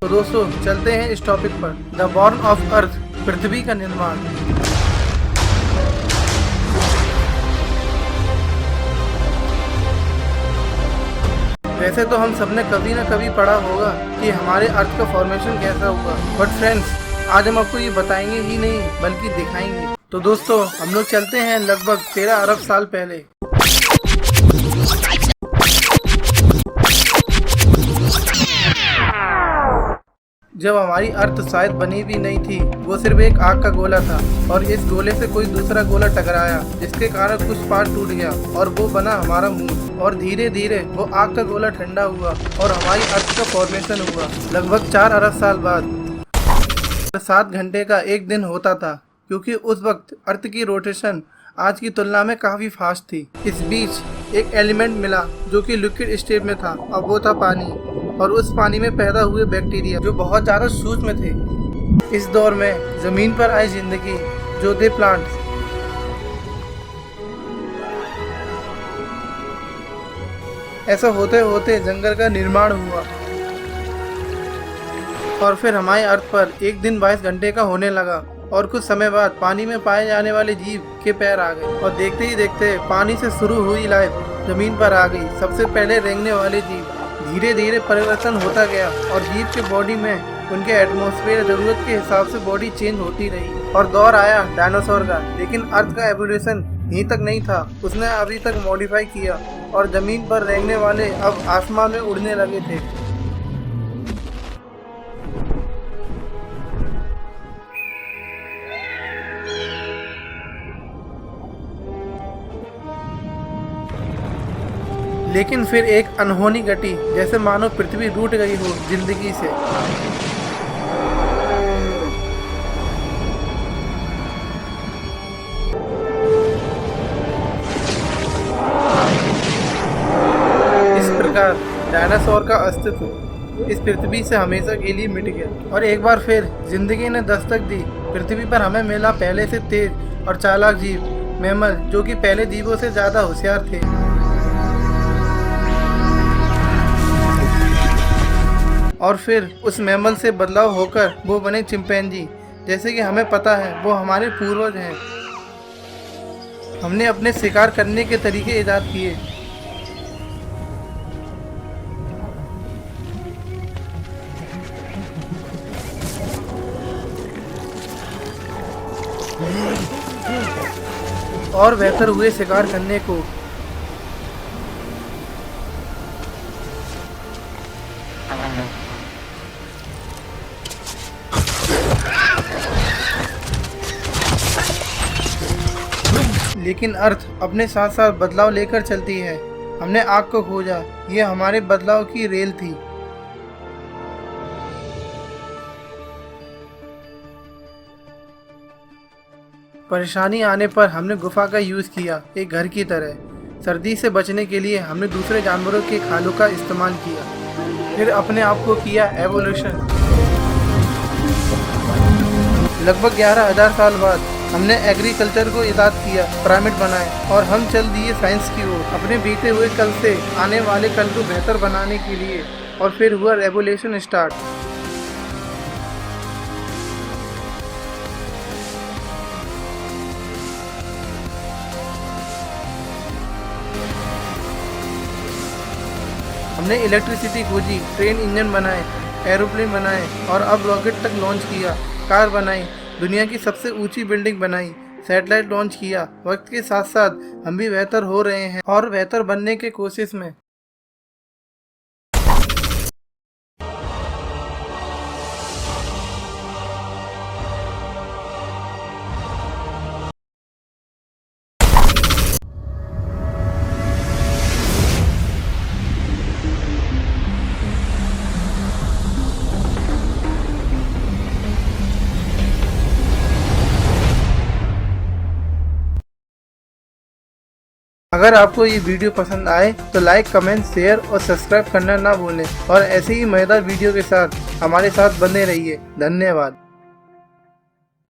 तो दोस्तों चलते हैं इस टॉपिक पर, द बॉर्न ऑफ अर्थ, पृथ्वी का निर्माण। वैसे तो हम सबने कभी ना कभी पढ़ा होगा कि हमारे अर्थ का फॉर्मेशन कैसा हुआ, बट फ्रेंड्स आज हम आपको ये बताएंगे ही नहीं बल्कि दिखाएंगे। तो दोस्तों हम लोग चलते हैं लगभग 13 अरब साल पहले। जब हमारी अर्थ शायद बनी भी नहीं थी, वो सिर्फ एक आग का गोला था और इस गोले से कोई दूसरा गोला टकराया जिसके कारण कुछ पार्ट टूट गया और वो बना हमारा मून। और धीरे धीरे वो आग का गोला ठंडा हुआ और हमारी अर्थ का फॉर्मेशन हुआ। लगभग 4 अरब साल बाद 7 घंटे का एक दिन होता था, क्योंकि उस वक्त अर्थ की रोटेशन आज की तुलना में काफी फास्ट थी। इस बीच एक एलिमेंट मिला जो कि लिक्विड स्टेट में था, अब वो था पानी, और उस पानी में पैदा हुए बैक्टीरिया जो बहुत ज्यादा सूक्ष्म थे। इस दौर में जमीन पर आई जिंदगी जो थे प्लांट्स। ऐसा होते होते जंगल का निर्माण हुआ और फिर हमारे अर्थ पर एक दिन 22 घंटे का होने लगा और कुछ समय बाद पानी में पाए जाने वाले जीव के पैर आ गए और देखते ही देखते पानी से शुरू हुई लाइफ जमीन पर आ गई। सबसे पहले रेंगने वाले जीव, धीरे धीरे परिवर्तन होता गया और जीव के बॉडी में उनके एटमॉस्फेयर जरूरत के हिसाब से बॉडी चेंज होती रही और दौर आया डायनासोर का। लेकिन अर्थ का एवोल्यूशन यहीं तक नहीं था, उसने अभी तक मॉडिफाई किया और जमीन पर रेंगने वाले अब आसमान में उड़ने लगे थे। लेकिन फिर एक अनहोनी घटी, जैसे मानो पृथ्वी रूठ गई हो जिंदगी से। इस प्रकार डायनासोर का अस्तित्व इस पृथ्वी से हमेशा के लिए मिट गया और एक बार फिर जिंदगी ने दस्तक दी। पृथ्वी पर हमें मिला पहले से तेज और चालाक जीव, मैमल, जो कि पहले जीवों से ज्यादा होशियार थे। और फिर उस मैमल से बदलाव होकर वो बने चिंपैंजी। जैसे कि हमें पता है वो हमारे पूर्वज हैं। हमने अपने शिकार करने के तरीके इजाद किए। और बेहतर हुए शिकार करने को। लेकिन अर्थ अपने साथ साथ बदलाव लेकर चलती है। हमने आग को खोजा, ये हमारे बदलाव की रेल थी। परेशानी आने पर हमने गुफा का यूज किया एक घर की तरह। सर्दी से बचने के लिए हमने दूसरे जानवरों के खालों का इस्तेमाल किया। फिर अपने आप को किया एवोल्यूशन। लगभग 11,000 साल बाद हमने एग्रीकल्चर को इजाद किया, पिरामिड बनाए और हम चल दिए साइंस की ओर अपने बीते हुए कल से आने वाले कल को बेहतर बनाने के लिए। और फिर हुआ रेवोल्यूशन स्टार्ट। हमने इलेक्ट्रिसिटी खोजी, ट्रेन इंजन बनाए, एरोप्लेन बनाए और अब रॉकेट तक लॉन्च किया, कार बनाई, दुनिया की सबसे ऊंची बिल्डिंग बनाई, सैटेलाइट लॉन्च किया। वक्त के साथ साथ हम भी बेहतर हो रहे हैं और बेहतर बनने की कोशिश में। अगर आपको ये वीडियो पसंद आए तो लाइक, कमेंट, शेयर और सब्सक्राइब करना ना भूलें और ऐसे ही मजेदार वीडियो के साथ हमारे साथ बने रहिए। धन्यवाद।